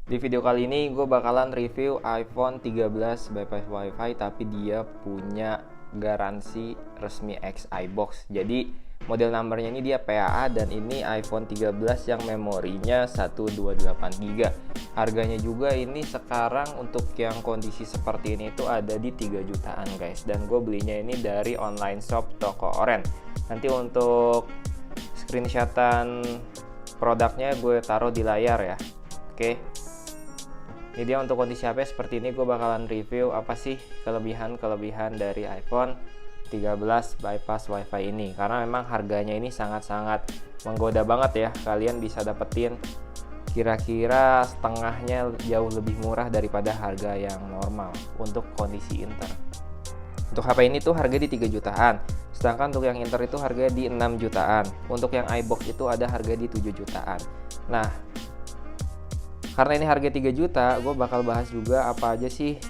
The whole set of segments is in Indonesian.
Di video kali ini gue bakalan review iPhone 13 bypass WiFi, tapi dia punya garansi resmi X iBox. Jadi model numbernya ini dia PAA, dan ini iPhone 13 yang memorinya 128 GB. Harganya juga ini sekarang untuk yang kondisi seperti ini itu ada di 3 jutaan guys. Dan gue belinya ini dari online shop toko oren. Nanti untuk screenshotan produknya gue taruh di layar ya. Oke. Ini dia untuk kondisi HP seperti ini. Gue bakalan review apa sih kelebihan-kelebihan dari iPhone 13 bypass WiFi ini, karena memang harganya ini sangat-sangat menggoda banget ya. Kalian bisa dapetin kira-kira setengahnya jauh lebih murah daripada harga yang normal untuk kondisi Inter. Untuk HP ini tuh harga di 3 jutaan, sedangkan untuk yang Inter itu harga di 6 jutaan. Untuk yang iBox itu ada harga di 7 jutaan. Nah, karena ini harga 3 juta, gue bakal bahas juga apa aja sih,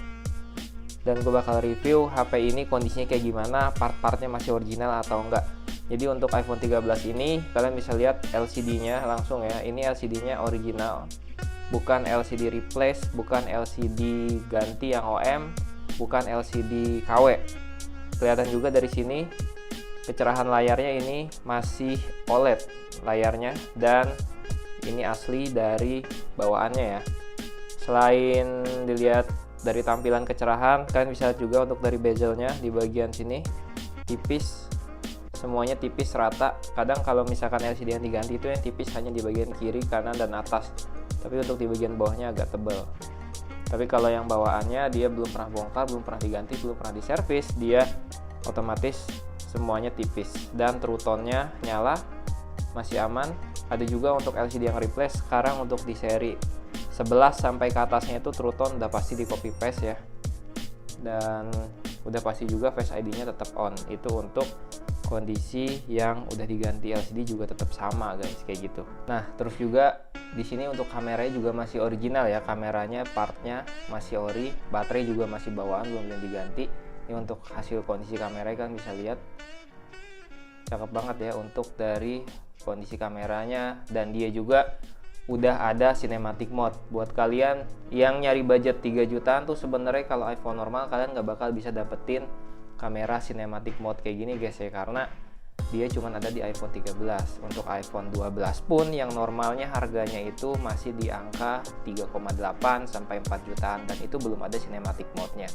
dan gue bakal review HP ini kondisinya kayak gimana, part-partnya masih original atau enggak. Jadi untuk iPhone 13 ini kalian bisa lihat LCD-nya langsung ya. Ini LCD-nya original, bukan LCD replace, bukan LCD ganti yang OM, bukan LCD KW. Kelihatan juga dari sini kecerahan layarnya ini masih OLED layarnya, dan ini asli dari bawaannya ya. Selain dilihat dari tampilan kecerahan, kalian bisa lihat juga untuk dari bezelnya di bagian sini tipis, semuanya tipis rata. Kadang kalau misalkan LCD yang diganti itu yang tipis hanya di bagian kiri, kanan, dan atas, tapi untuk di bagian bawahnya agak tebal. Tapi kalau yang bawaannya dia belum pernah bongkar, belum pernah diganti, belum pernah diservis, dia otomatis semuanya tipis. Dan True Tone-nya nyala, masih aman. Ada juga untuk LCD yang replace. Sekarang untuk di seri 11 sampai ke atasnya itu True Tone udah pasti di copy paste ya, dan udah pasti juga Face ID-nya tetap on. Itu untuk kondisi yang udah diganti LCD juga tetap sama guys, kayak gitu. Nah, terus juga di sini untuk kameranya juga masih original ya. Kameranya partnya masih ori, baterai juga masih bawaan, belum diganti. Ini untuk hasil kondisi kameranya kan bisa lihat cakep banget ya untuk dari kondisi kameranya. Dan dia juga udah ada cinematic mode. Buat kalian yang nyari budget 3 jutaan tuh sebenarnya kalau iPhone normal kalian nggak bakal bisa dapetin kamera cinematic mode kayak gini guys ya, karena dia cuma ada di iPhone 13. Untuk iPhone 12 pun yang normalnya harganya itu masih di angka 3,8 sampai 4 jutaan, dan itu belum ada cinematic mode-nya.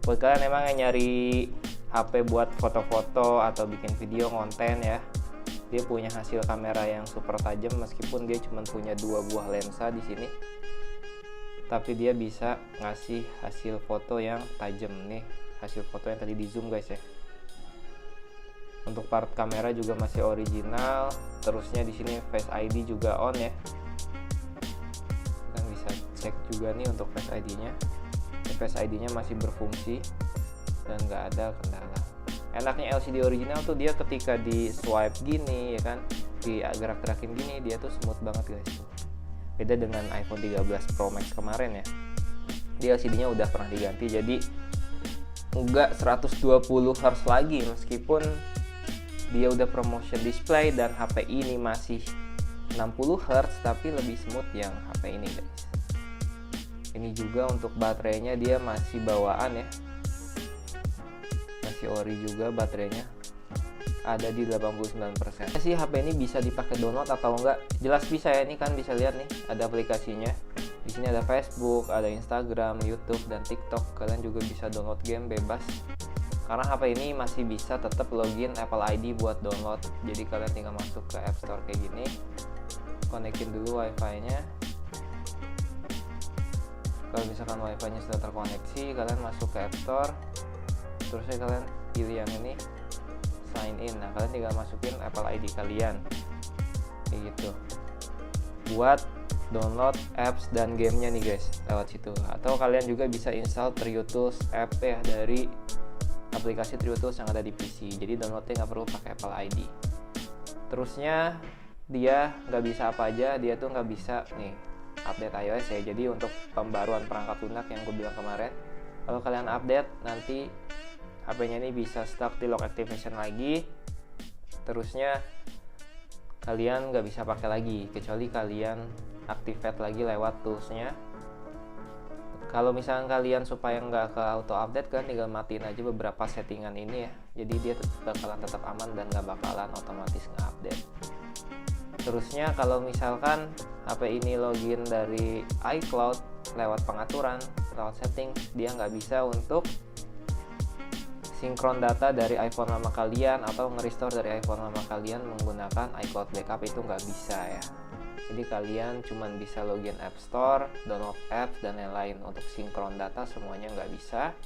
Buat kalian emang yang nyari HP buat foto-foto atau bikin video konten ya, dia punya hasil kamera yang super tajam. Meskipun dia cuma punya 2 buah lensa di sini, tapi dia bisa ngasih hasil foto yang tajam. Nih hasil foto yang tadi di zoom guys ya. Untuk part kamera juga masih original. Terusnya di sini Face ID juga on ya. Kalian bisa cek juga nih untuk Face ID-nya. Face ID-nya masih berfungsi dan nggak ada kendala. Enaknya LCD original tuh dia ketika di swipe gini ya kan, di gerak-gerakin gini, dia tuh smooth banget guys. Beda dengan iPhone 13 Pro Max kemarin ya, dia LCD-nya udah pernah diganti, jadi nggak 120 Hz lagi. Meskipun dia udah promotion display dan HP ini masih 60 Hz, tapi lebih smooth yang HP ini guys. Ini juga untuk baterainya dia masih bawaan ya, masih ori juga baterainya, ada di 89%. Sih HP ini bisa dipakai download atau enggak? Jelas bisa ya. Ini kan bisa lihat nih ada aplikasinya. Di sini ada Facebook, ada Instagram, YouTube, dan TikTok. Kalian juga bisa download game bebas. Karena HP ini masih bisa tetap login Apple ID buat download. Jadi kalian tinggal masuk ke App Store kayak gini, konekin dulu WiFi-nya. Kalau misalkan WiFi-nya sudah terkoneksi, kalian masuk ke App Store. Terusnya kalian pilih yang ini, sign in. Nah, kalian tinggal masukin Apple ID kalian kayak gitu buat download apps dan gamenya nih guys lewat situ. Atau kalian juga bisa install TrioTools app ya dari aplikasi TrioTools yang ada di PC. Jadi downloadnya nggak perlu pakai Apple ID. Terusnya dia nggak bisa apa aja, dia tuh nggak bisa nih update iOS ya. Jadi untuk pembaruan perangkat lunak yang gue bilang kemarin, kalau kalian update nanti HP-nya ini bisa stuck di lock activation lagi. Terusnya kalian nggak bisa pakai lagi kecuali kalian activate lagi lewat toolsnya. Kalau misalkan kalian supaya nggak ke auto update, kan tinggal matiin aja beberapa settingan ini ya, jadi dia bakalan tetap aman dan nggak bakalan otomatis nge-update. Terusnya kalau misalkan HP ini login dari iCloud lewat pengaturan, lewat setting, dia nggak bisa untuk sinkron data dari iPhone lama kalian atau nge-restore dari iPhone lama kalian menggunakan iCloud backup, itu nggak bisa ya. Jadi kalian cuman bisa login App Store, download apps, dan lain-lain. Untuk sinkron data semuanya nggak bisa.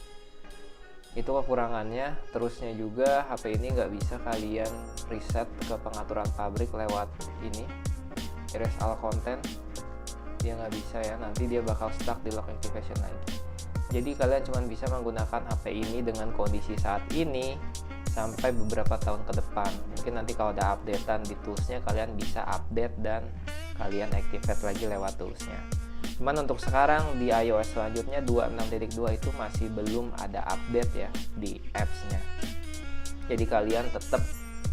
Itu kekurangannya. Terusnya juga HP ini nggak bisa kalian reset ke pengaturan pabrik lewat ini, erase all content. Dia nggak bisa ya, nanti dia bakal stuck di lock activation lagi. Jadi kalian cuma bisa menggunakan HP ini dengan kondisi saat ini sampai beberapa tahun ke depan. Mungkin nanti kalau ada updatean di toolsnya, kalian bisa update dan kalian activate lagi lewat toolsnya. Cuman untuk sekarang di iOS selanjutnya 26.2 itu masih belum ada update ya di apps-nya. Jadi kalian tetap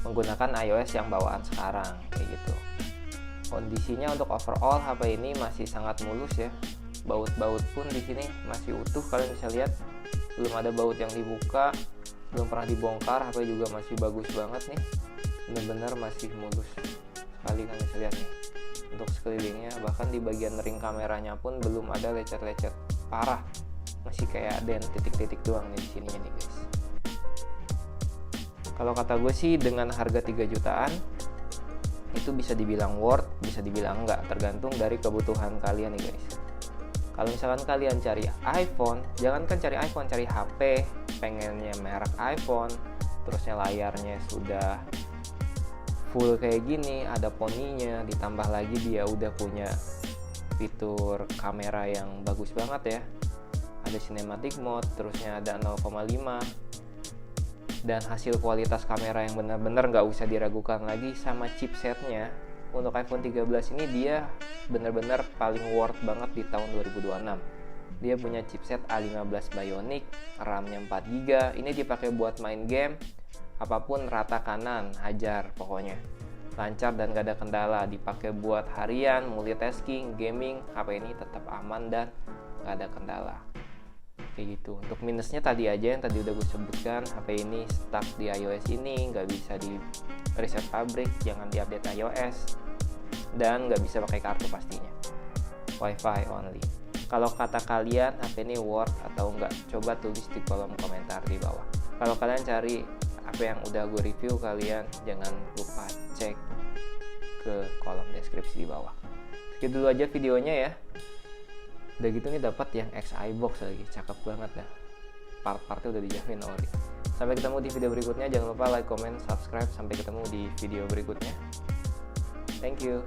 menggunakan iOS yang bawaan sekarang kayak gitu. Kondisinya untuk overall HP ini masih sangat mulus ya. Baut-baut pun di sini masih utuh, kalian bisa lihat belum ada baut yang dibuka, belum pernah dibongkar. HP juga masih bagus banget nih, bener-bener masih mulus sekali, kalian bisa lihat nih. Untuk sekelilingnya, bahkan di bagian ring kameranya pun belum ada lecet-lecet parah, masih kayak ada titik-titik doang nih di sininya nih guys. Kalau kata gue sih dengan harga 3 jutaan itu bisa dibilang worth, bisa dibilang enggak, tergantung dari kebutuhan kalian nih guys. Kalau misalkan kalian cari iPhone, jangankan cari iPhone, cari HP, pengennya merek iPhone, terusnya layarnya sudah full kayak gini, ada poninya, ditambah lagi dia udah punya fitur kamera yang bagus banget ya, ada cinematic mode, terusnya ada 0,5, dan hasil kualitas kamera yang benar-benar nggak usah diragukan lagi. Sama chipsetnya, untuk iPhone 13 ini dia benar-benar paling worth banget di tahun 2026. Dia punya chipset A15 Bionic, RAM-nya 4GB. Ini dipakai buat main game, apapun rata kanan, hajar pokoknya. Lancar dan gak ada kendala. Dipakai buat harian, multitasking, gaming, HP ini tetap aman dan gak ada kendala. Kayak gitu. Untuk minusnya tadi aja yang tadi udah gue sebutkan, HP ini stuck di iOS ini, nggak bisa di reset pabrik, jangan diupdate iOS, dan nggak bisa pakai kartu pastinya, WiFi only. Kalau kata kalian HP ini worth atau enggak, coba tulis di kolom komentar di bawah. Kalau kalian cari apa yang udah gue review, kalian jangan lupa cek ke kolom deskripsi di bawah. Segitu dulu aja videonya ya. Udah gitu nih dapat yang XI box lagi, cakep banget dah. Part-partnya udah dijamin ori. Sampai ketemu di video berikutnya. Jangan lupa like, comment, subscribe. Sampai ketemu di video berikutnya. Thank you.